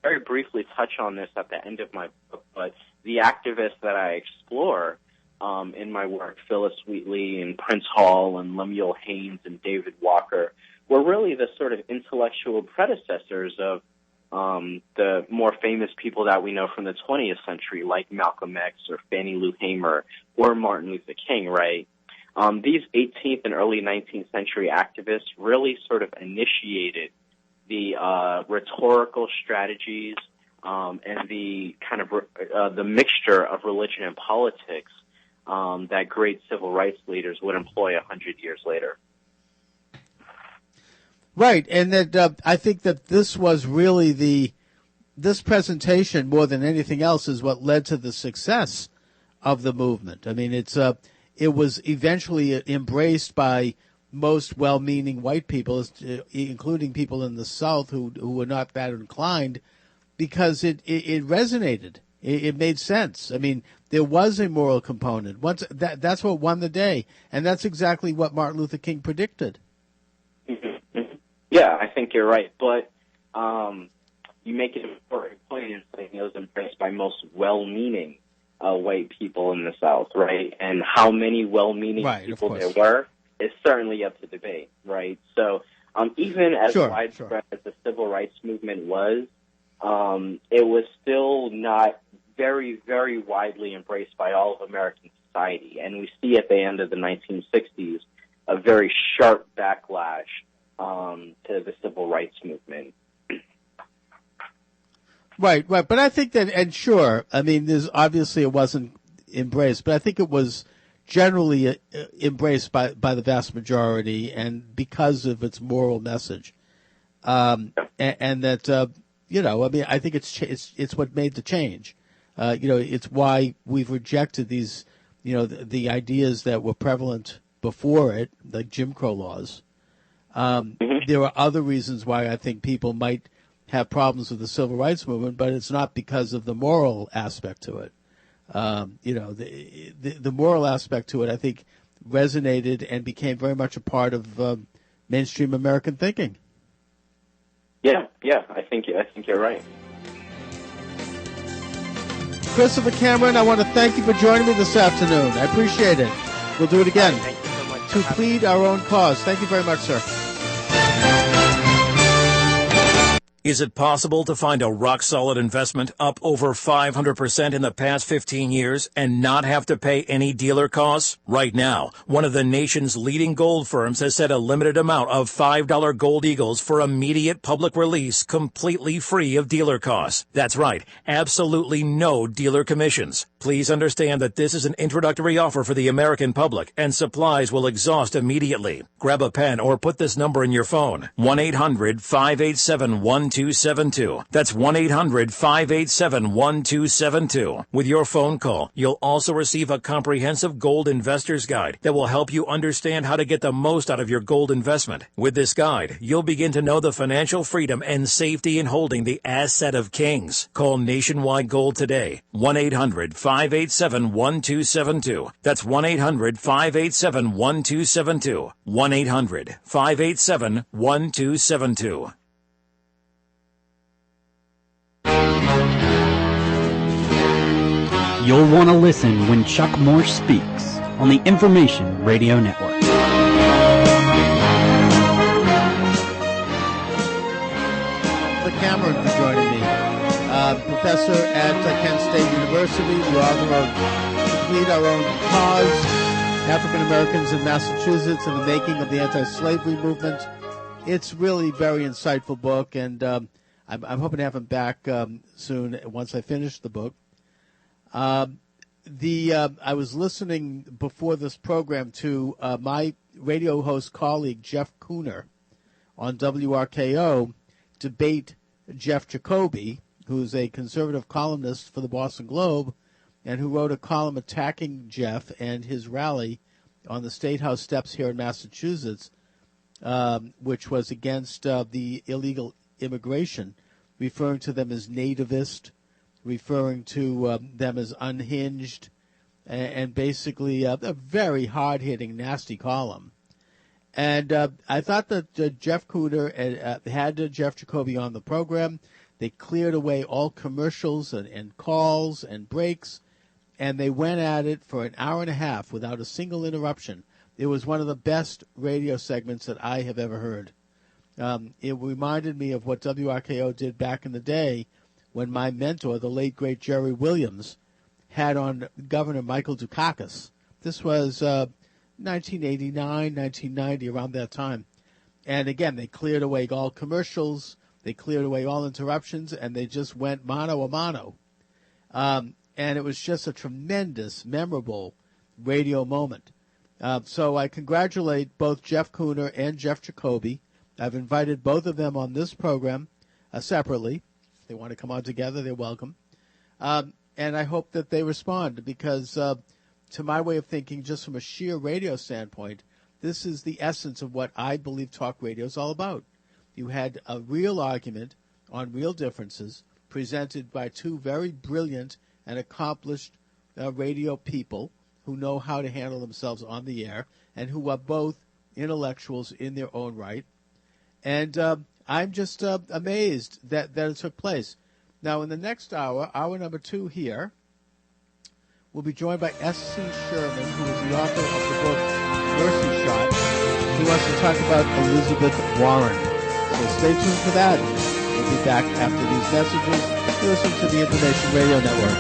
very briefly touch on this at the end of my book, but the activists that I explore in my work, Phyllis Wheatley and Prince Hall and Lemuel Haynes and David Walker, were really the sort of intellectual predecessors of the more famous people that we know from the 20th century, like Malcolm X or Fannie Lou Hamer or Martin Luther King, right? These 18th and early 19th century activists really sort of initiated the rhetorical strategies and the kind of the mixture of religion and politics that great civil rights leaders would employ 100 years later. Right, and that I think that this was really this presentation more than anything else is what led to the success of the movement. I mean, it was eventually embraced by most well-meaning white people, including people in the South who were not that inclined, because it resonated. It made sense. I mean, there was a moral component. That's what won the day, and that's exactly what Martin Luther King predicted. Yeah, I think you're right. But you make an important point in saying it was embraced by most well-meaning white people in the South, right? And how many well-meaning people there were is certainly up to debate, right? So even as widespread as the civil rights movement was, it was still not very, very widely embraced by all of American society. And we see at the end of the 1960s a very sharp backlash to the civil rights movement. Right. But I think that, and sure, I mean, obviously it wasn't embraced, but I think it was generally embraced by the vast majority, and because of its moral message, and that I mean, I think it's what made the change. It's why we've rejected these, the ideas that were prevalent before it, like Jim Crow laws. And there are other reasons why I think people might have problems with the civil rights movement, but it's not because of the moral aspect to it. The moral aspect to it, I think, resonated and became very much a part of mainstream American thinking. Yeah, I think you're right. Christopher Cameron, I want to thank you for joining me this afternoon. I appreciate it. We'll do it again. Thank you so much. To Plead Our Own Cause. Thank you very much, sir. Is it possible to find a rock-solid investment up over 500% in the past 15 years and not have to pay any dealer costs? Right now, one of the nation's leading gold firms has set a limited amount of $5 gold eagles for immediate public release completely free of dealer costs. That's right, absolutely no dealer commissions. Please understand that this is an introductory offer for the American public, and supplies will exhaust immediately. Grab a pen or put this number in your phone, 1-800-587-1272. That's 1-800-587-1272. With your phone call, you'll also receive a comprehensive gold investor's guide that will help you understand how to get the most out of your gold investment. With this guide, you'll begin to know the financial freedom and safety in holding the asset of kings. Call Nationwide Gold today, 1-800-587-1272. That's 1-800-587-1272. 1-800-587-1272. You'll want to listen when Chuck Morse speaks on the Information Radio Network. Cameron for joining me. Professor at Kent State University, the author of Plead Our Own Cause, African Americans in Massachusetts and the Making of the Antislavery Movement. It's really a very insightful book, and I'm hoping to have him back soon once I finish the book. I was listening before this program to my radio host colleague Jeff Kuhner on WRKO debate Jeff Jacoby, who's a conservative columnist for the Boston Globe, and who wrote a column attacking Jeff and his rally on the State House steps here in Massachusetts, which was against the illegal immigration, referring to them as nativist, referring to them as unhinged, and basically a very hard-hitting, nasty column. And I thought that Jeff Cooter had Jeff Jacoby on the program. They cleared away all commercials and calls and breaks, and they went at it for an hour and a half without a single interruption. It was one of the best radio segments that I have ever heard. It reminded me of what WRKO did back in the day when my mentor, the late, great Jerry Williams, had on Governor Michael Dukakis. This was 1989, 1990, around that time. And again, they cleared away all commercials, they cleared away all interruptions, and they just went mano a mano. And it was just a tremendous, memorable radio moment. So I congratulate both Jeff Kuhner and Jeff Jacoby. I've invited both of them on this program separately. If they want to come on together, they're welcome. And I hope that they respond because, to my way of thinking, just from a sheer radio standpoint, this is the essence of what I believe talk radio is all about. You had a real argument on real differences presented by two very brilliant and accomplished radio people who know how to handle themselves on the air and who are both intellectuals in their own right. And I'm just amazed that it took place. Now, in the next hour, hour number 2 here, we'll be joined by S.C. Sherman, who is the author of the book Mercy Shot. He wants to talk about Elizabeth Warren. So stay tuned for that. We'll be back after these messages. You listen to the Information Radio Network.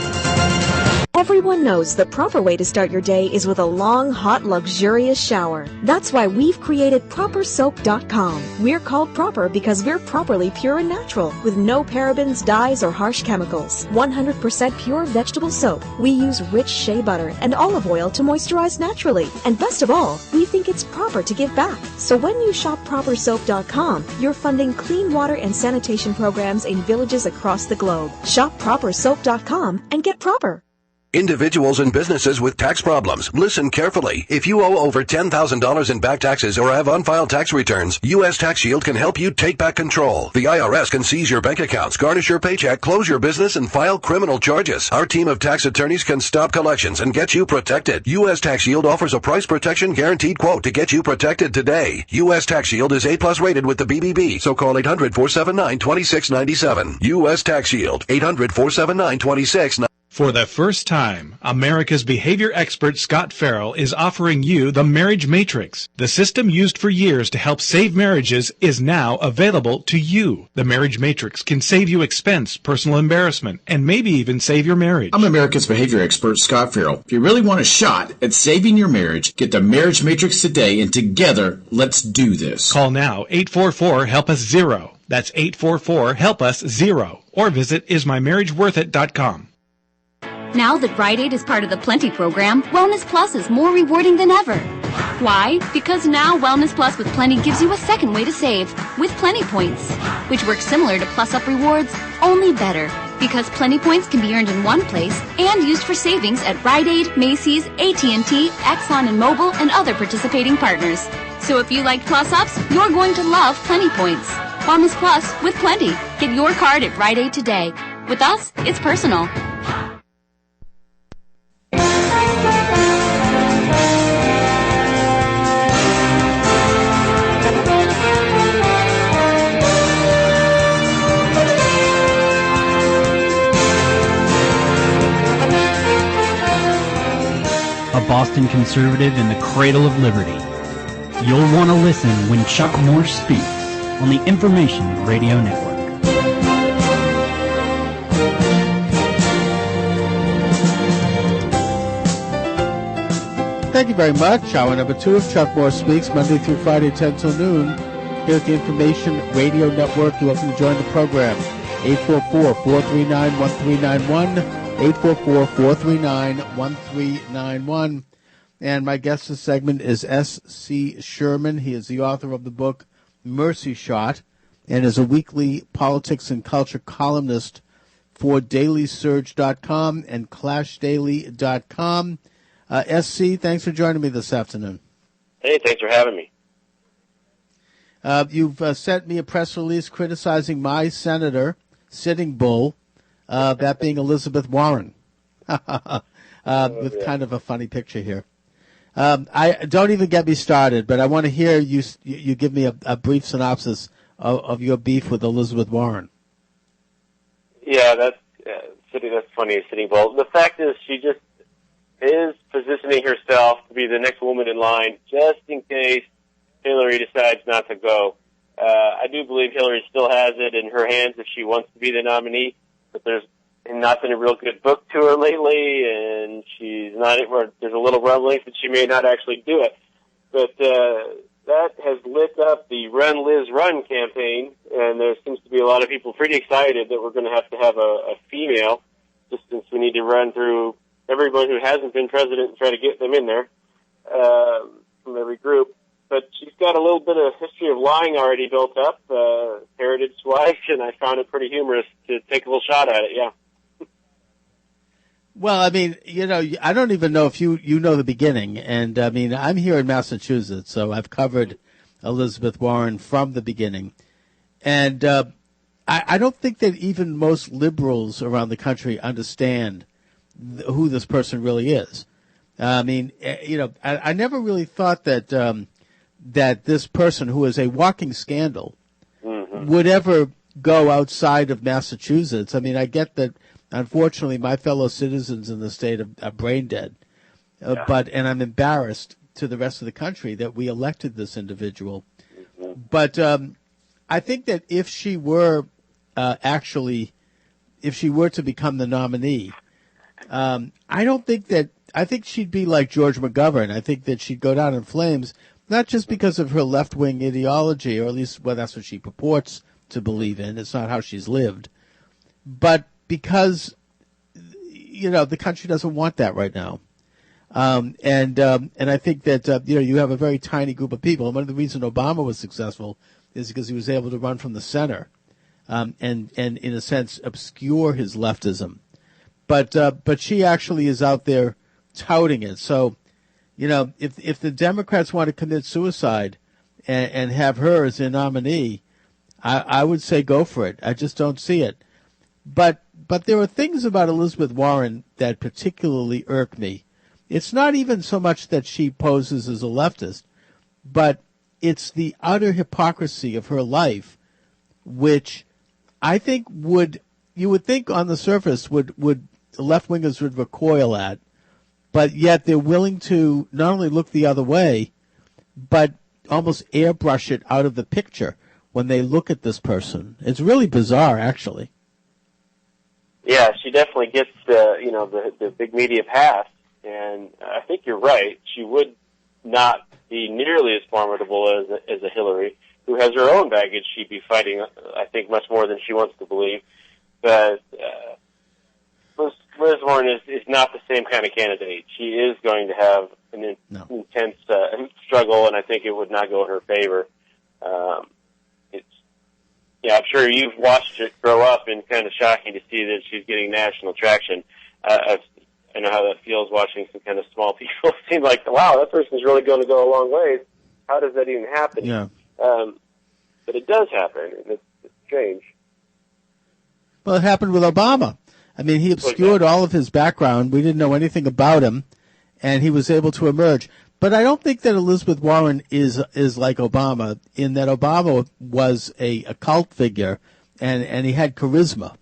Everyone knows the proper way to start your day is with a long, hot, luxurious shower. That's why we've created ProperSoap.com. We're called Proper because we're properly pure and natural, with no parabens, dyes, or harsh chemicals. 100% pure vegetable soap. We use rich shea butter and olive oil to moisturize naturally. And best of all, we think it's proper to give back. So when you shop ProperSoap.com, you're funding clean water and sanitation programs in villages across the globe. Shop ProperSoap.com and get proper. Individuals and businesses with tax problems, listen carefully. If you owe over $10,000 in back taxes or have unfiled tax returns, U.S. Tax Shield can help you take back control. The IRS can seize your bank accounts, garnish your paycheck, close your business, and file criminal charges. Our team of tax attorneys can stop collections and get you protected. U.S. Tax Shield offers a price protection guaranteed quote to get you protected today. U.S. Tax Shield is A+ rated with the BBB, so call 800-479-2697. U.S. Tax Shield, 800-479-2697. For the first time, America's behavior expert Scott Farrell is offering you the Marriage Matrix. The system used for years to help save marriages is now available to you. The Marriage Matrix can save you expense, personal embarrassment, and maybe even save your marriage. I'm America's behavior expert Scott Farrell. If you really want a shot at saving your marriage, get the Marriage Matrix today, and together, let's do this. Call now, 844-HELP-US-0. That's 844-HELP-US-0. Or visit ismymarriageworthit.com. Now that Rite Aid is part of the Plenty program, Wellness Plus is more rewarding than ever. Why? Because now Wellness Plus with Plenty gives you a second way to save, with Plenty Points, which works similar to Plus Up Rewards, only better. Because Plenty Points can be earned in one place and used for savings at Rite Aid, Macy's, AT&T, Exxon and Mobil, and other participating partners. So if you like Plus Ups, you're going to love Plenty Points. Wellness Plus with Plenty. Get your card at Rite Aid today. With us, it's personal. A Boston conservative in the cradle of liberty. You'll want to listen when Chuck Morse speaks on the Information Radio Network. Thank you very much. Hour number 2 of Chuck Morse Speaks, Monday through Friday, 10 till noon, here at the Information Radio Network. You're welcome to join the program. 844-439-1391. 844-439-1391. And my guest this segment is S.C. Sherman. He is the author of the book Mercy Shot and is a weekly politics and culture columnist for dailysurge.com and clashdaily.com. S.C., thanks for joining me this afternoon. Hey, thanks for having me. You've sent me a press release criticizing my senator, Sitting Bull, that being Elizabeth Warren, with kind of a funny picture here. I don't even get me started, but I want to hear you give me a brief synopsis of your beef with Elizabeth Warren. Yeah, that's funny, Sitting Bull. The fact is, she just is positioning herself to be the next woman in line, just in case Hillary decides not to go. I do believe Hillary still has it in her hands if she wants to be the nominee, but there's not been a real good book to her lately, and she's not. There's a little rumblings that she may not actually do it. But that has lit up the Run, Liz, Run campaign, and there seems to be a lot of people pretty excited that we're going to have a female, just since we need to run through everyone who hasn't been president and try to get them in there from every group. But she's got a little bit of history of lying already built up, heritage-wise, and I found it pretty humorous to take a little shot at it, yeah. Well, I mean, I don't even know if you know the beginning. And, I mean, I'm here in Massachusetts, so I've covered Elizabeth Warren from the beginning. And I don't think that even most liberals around the country understand who this person really is. I mean, I never really thought that that this person, who is a walking scandal, would ever go outside of Massachusetts. I mean, I get that, unfortunately, my fellow citizens in the state are brain dead. And I'm embarrassed to the rest of the country that we elected this individual. But I think that if she were if she were to become the nominee, I think she'd be like George McGovern. I think that she'd go down in flames, not just because of her left-wing ideology, or at least, well, that's what she purports to believe in. It's not how she's lived. But because, the country doesn't want that right now. And I think that, you have a very tiny group of people. And one of the reasons Obama was successful is because he was able to run from the center and in a sense, obscure his leftism. But she actually is out there touting it. So, if the Democrats want to commit suicide and have her as their nominee, I would say go for it. I just don't see it. But there are things about Elizabeth Warren that particularly irk me. It's not even so much that she poses as a leftist, but it's the utter hypocrisy of her life, which I think you would think on the surface would left-wingers would recoil at, but yet they're willing to not only look the other way, but almost airbrush it out of the picture when they look at this person. It's really bizarre, actually. Yeah, she definitely gets the big media pass, and I think you're right. She would not be nearly as formidable as a Hillary, who has her own baggage she'd be fighting, I think, much more than she wants to believe. But Liz Warren is not the same kind of candidate. She is going to have an intense struggle, and I think it would not go in her favor. I'm sure you've watched it grow up, and kind of shocking to see that she's getting national traction. I know how that feels watching some kind of small people seem like, wow, that person's really going to go a long way. How does that even happen? Yeah. But it does happen, and it's strange. Well, it happened with Obama. I mean, he obscured all of his background. We didn't know anything about him, and he was able to emerge. But I don't think that Elizabeth Warren is like Obama, in that Obama was a cult figure, and he had charisma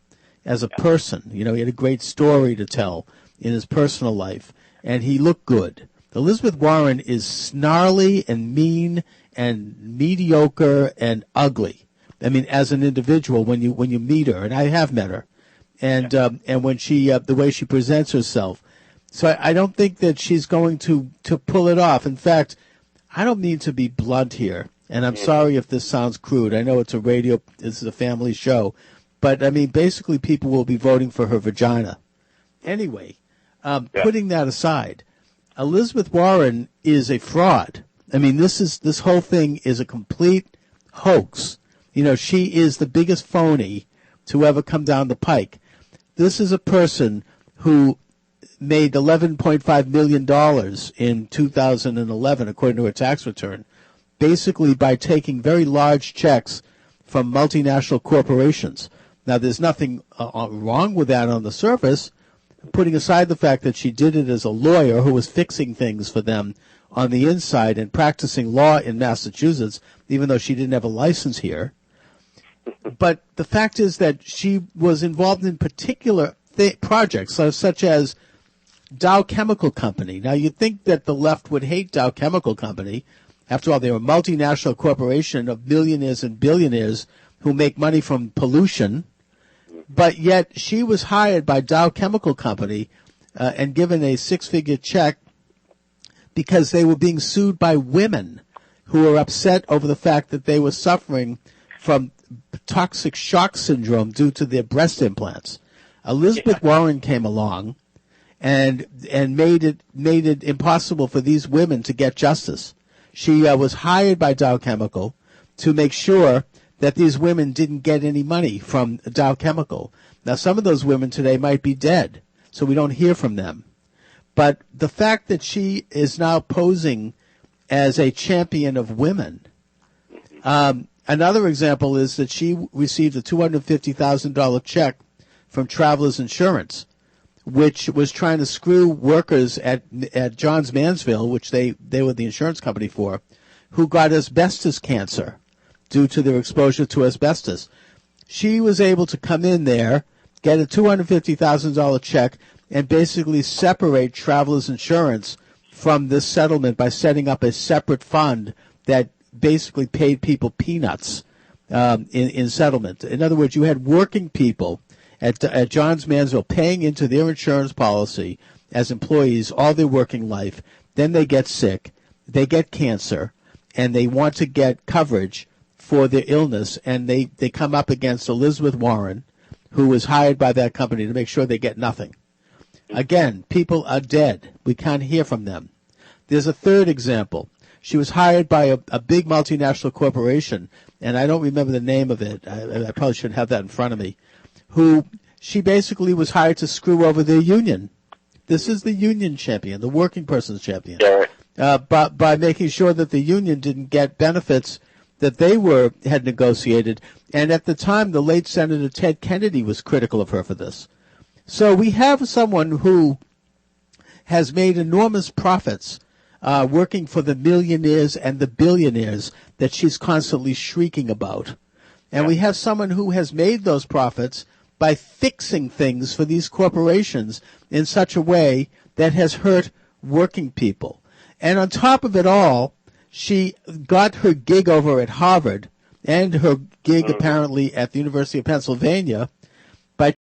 as a person. He had a great story to tell in his personal life, and he looked good. Elizabeth Warren is snarly and mean and mediocre and ugly. I mean, as an individual, when you meet her, and I have met her, and when she the way she presents herself. So I don't think that she's going to pull it off. In fact, I don't mean to be blunt here, and I'm sorry if this sounds crude. I know it's a radio, this is a family show, but I mean, basically people will be voting for her vagina. Anyway, putting that aside, Elizabeth Warren is a fraud. I mean, this whole thing is a complete hoax. She is the biggest phony to ever come down the pike. This is a person who made $11.5 million in 2011, according to her tax return, basically by taking very large checks from multinational corporations. Now, there's nothing wrong with that on the surface, putting aside the fact that she did it as a lawyer who was fixing things for them on the inside and practicing law in Massachusetts, even though she didn't have a license here. But the fact is that she was involved in particular projects, such as Dow Chemical Company. Now, you'd think that the left would hate Dow Chemical Company. After all, they're a multinational corporation of millionaires and billionaires who make money from pollution. But yet she was hired by Dow Chemical Company and given a six-figure check because they were being sued by women who were upset over the fact that they were suffering from toxic shock syndrome due to their breast implants. Elizabeth Warren came along and made it impossible for these women to get justice. She was hired by Dow Chemical to make sure that these women didn't get any money from Dow Chemical. Now, some of those women today might be dead, so we don't hear from them. But the fact that she is now posing as a champion of women. Another example is that she received a $250,000 check from Travelers Insurance, which was trying to screw workers at Johns Manville, which they were the insurance company for, who got asbestos cancer due to their exposure to asbestos. She was able to come in there, get a $250,000 check, and basically separate Travelers Insurance from this settlement by setting up a separate fund that basically paid people peanuts in settlement. In other words, you had working people at Johns Manville paying into their insurance policy as employees all their working life. Then they get sick, they get cancer, and they want to get coverage for their illness, and they come up against Elizabeth Warren, who was hired by that company to make sure they get nothing. Again, people are dead. We can't hear from them. There's a third example. She was hired by a big multinational corporation, and I don't remember the name of it. I probably should have that in front of me, who she basically was hired to screw over their union. This is the union champion, the working person's champion. By making sure that the union didn't get benefits that they had negotiated. And at the time, the late Senator Ted Kennedy was critical of her for this. So we have someone who has made enormous profits working for the millionaires and the billionaires that she's constantly shrieking about. And we have someone who has made those profits by fixing things for these corporations in such a way that has hurt working people. And on top of it all, she got her gig over at Harvard and her gig apparently at the University of Pennsylvania